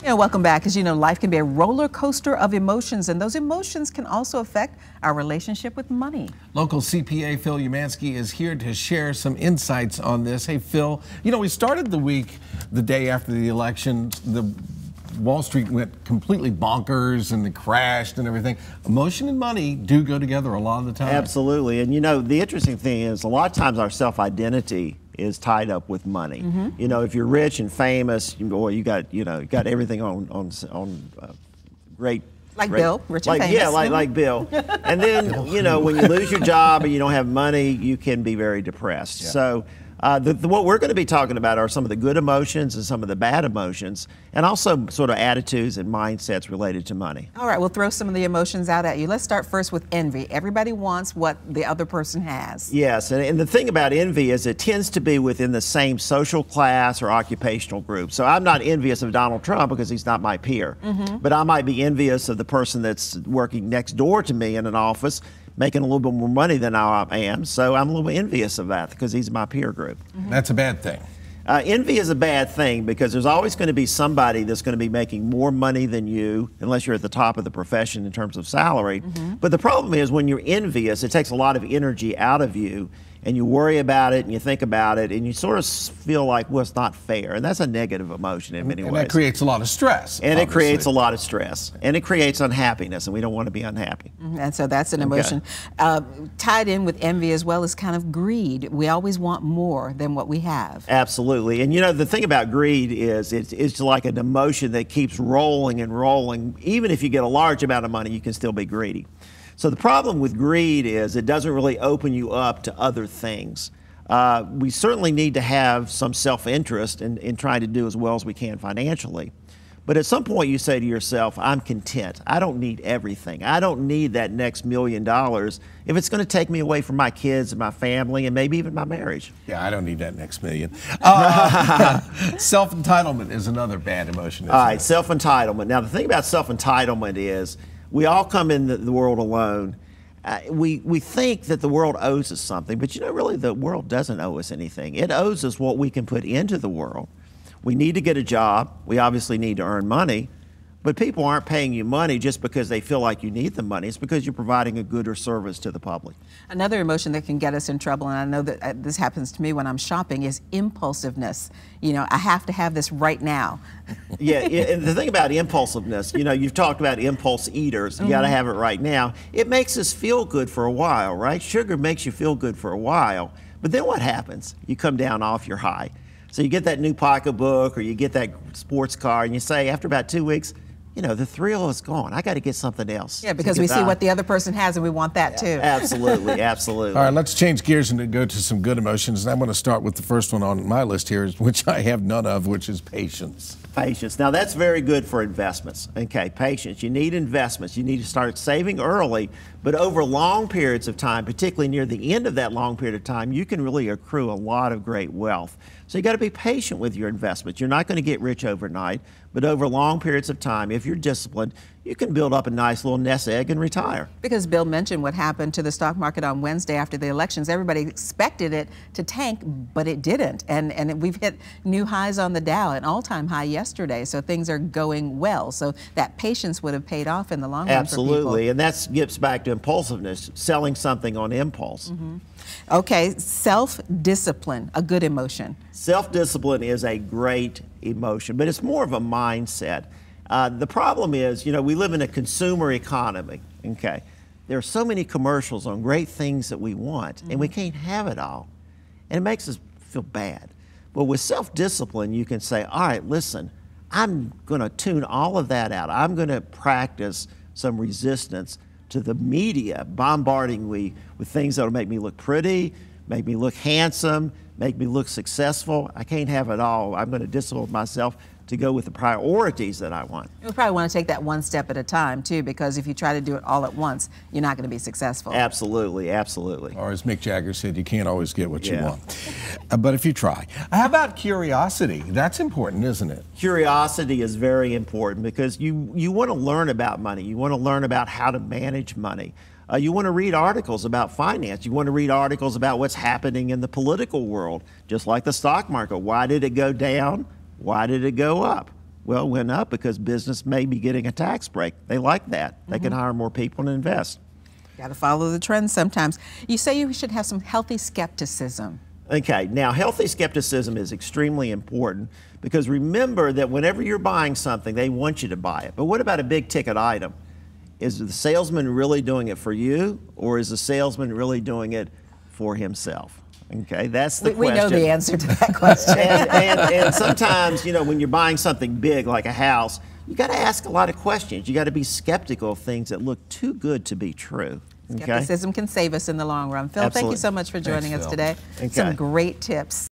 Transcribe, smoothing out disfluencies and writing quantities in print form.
Yeah, welcome back. As you know, life can be a roller coaster of emotions, and those emotions can also affect our relationship with money. Local CPA Phil Umansky is here to share some insights on this. Hey, Phil, you know, we started the week the day after the election. The Wall Street went completely bonkers and it crashed and everything. Emotion and money do go together a lot of the time. Absolutely. And you know, the interesting thing is a lot of times our self-identity is tied up with money. You know, if you're rich and famous, boy, you got everything on great. Like Bill, rich and famous. Yeah, like Bill. And then, you know, when you lose your job and you don't have money, you can be very depressed. Yeah. So what we're going to be talking about are some of the good emotions and some of the bad emotions, and also sort of attitudes and mindsets related to money. All right, we'll throw some of the emotions out at you. Let's start first with envy. Everybody wants what the other person has. Yes, and the thing about envy is it tends to be within the same social class or occupational group. So I'm not envious of Donald Trump because he's not my peer, but I might be envious of the person that's working next door to me in an office, making a little bit more money than I am, so I'm a little bit envious of that because he's my peer group. That's a bad thing. Envy is a bad thing because there's always going to be somebody that's going to be making more money than you, unless you're at the top of the profession in terms of salary. But the problem is when you're envious, it takes a lot of energy out of you, and you worry about it and you think about it and you sort of feel like, well, it's not fair. And that's a negative emotion in many ways. And that creates a lot of stress. And obviously. It creates a lot of stress. And it creates unhappiness, and we don't want to be unhappy. And so that's an emotion. Tied in with envy as well as kind of greed. We always want more than what we have. Absolutely. And you know, the thing about greed is it's like an emotion that keeps rolling and rolling. Even if you get a large amount of money, you can still be greedy. So the problem with greed is it doesn't really open you up to other things. We certainly need to have some self-interest in trying to do as well as we can financially. But at some point you say to yourself, I'm content. I don't need everything. I don't need that next $1 million if it's going to take me away from my kids and my family and maybe even my marriage. Yeah, I don't need that next $1 million. Self-entitlement is another bad emotion. All right, self-entitlement. Now the thing about self-entitlement is we all come in the world alone. We think that the world owes us something, but you know, really the world doesn't owe us anything. It owes us what we can put into the world. We need to get a job. We obviously need to earn money, but people aren't paying you money just because they feel like you need the money. It's because you're providing a good or service to the public. Another emotion that can get us in trouble, and I know that this happens to me when I'm shopping, is impulsiveness. You know, I have to have this right now. Yeah, and the thing about impulsiveness, you know, you've talked about impulse eaters. You got to have it right now. It makes us feel good for a while, right? Sugar makes you feel good for a while, but then what happens? You come down off your high. So you get that new pocketbook or you get that sports car and you say after about 2 weeks, you know, the thrill is gone. I got to get something else. Yeah, because we see what the other person has and we want that too. Absolutely, absolutely. All right, let's change gears and go to some good emotions. And I'm going to start with the first one on my list here, which I have none of, which is patience. Patience. Now that's very good for investments. Okay, patience. You need investments. You need to start saving early, but over long periods of time, particularly near the end of that long period of time, you can really accrue a lot of great wealth. So you got to be patient with your investments. You're not going to get rich overnight, but over long periods of time, if you're disciplined, you can build up a nice little nest egg and retire. Because Bill mentioned what happened to the stock market on Wednesday after the elections. Everybody expected it to tank, but it didn't. And we've hit new highs on the Dow, an all-time high yesterday. So things are going well. So that patience would have paid off in the long run for people. Absolutely, and that gets back to impulsiveness, selling something on impulse. Okay, self-discipline, a good emotion. Self-discipline is a great emotion, but it's more of a mindset. The problem is, you know, we live in a consumer economy, okay? There are so many commercials on great things that we want, and we can't have it all, and it makes us feel bad. But with self-discipline, you can say, all right, listen, I'm going to tune all of that out. I'm going to practice some resistance to the media bombarding me with things that will make me look pretty, make me look handsome, make me look successful. I can't have it all. I'm going to discipline myself to go with the priorities that I want. You probably want to take that one step at a time, too, because if you try to do it all at once, you're not going to be successful. Absolutely, absolutely. Or as Mick Jagger said, you can't always get what you want. But if you try. How about curiosity? That's important, isn't it? Curiosity is very important because you want to learn about money. You want to learn about how to manage money. You want to read articles about finance. You want to read articles about what's happening in the political world, just like the stock market. Why did it go down? Why did it go up? Well, it went up because business may be getting a tax break. They like that. They can hire more people and invest. Got to follow the trends sometimes. You say you should have some healthy skepticism. Okay, now healthy skepticism is extremely important because remember that whenever you're buying something, they want you to buy it. But what about a big ticket item? Is the salesman really doing it for you, or is the salesman really doing it for himself? Okay, that's the question. We know the answer to that question. and sometimes, you know, when you're buying something big like a house, you got to ask a lot of questions. You got to be skeptical of things that look too good to be true. Okay? Skepticism can save us in the long run. Phil, Absolutely. thank you so much for joining us Phil. today. Okay. Some great tips.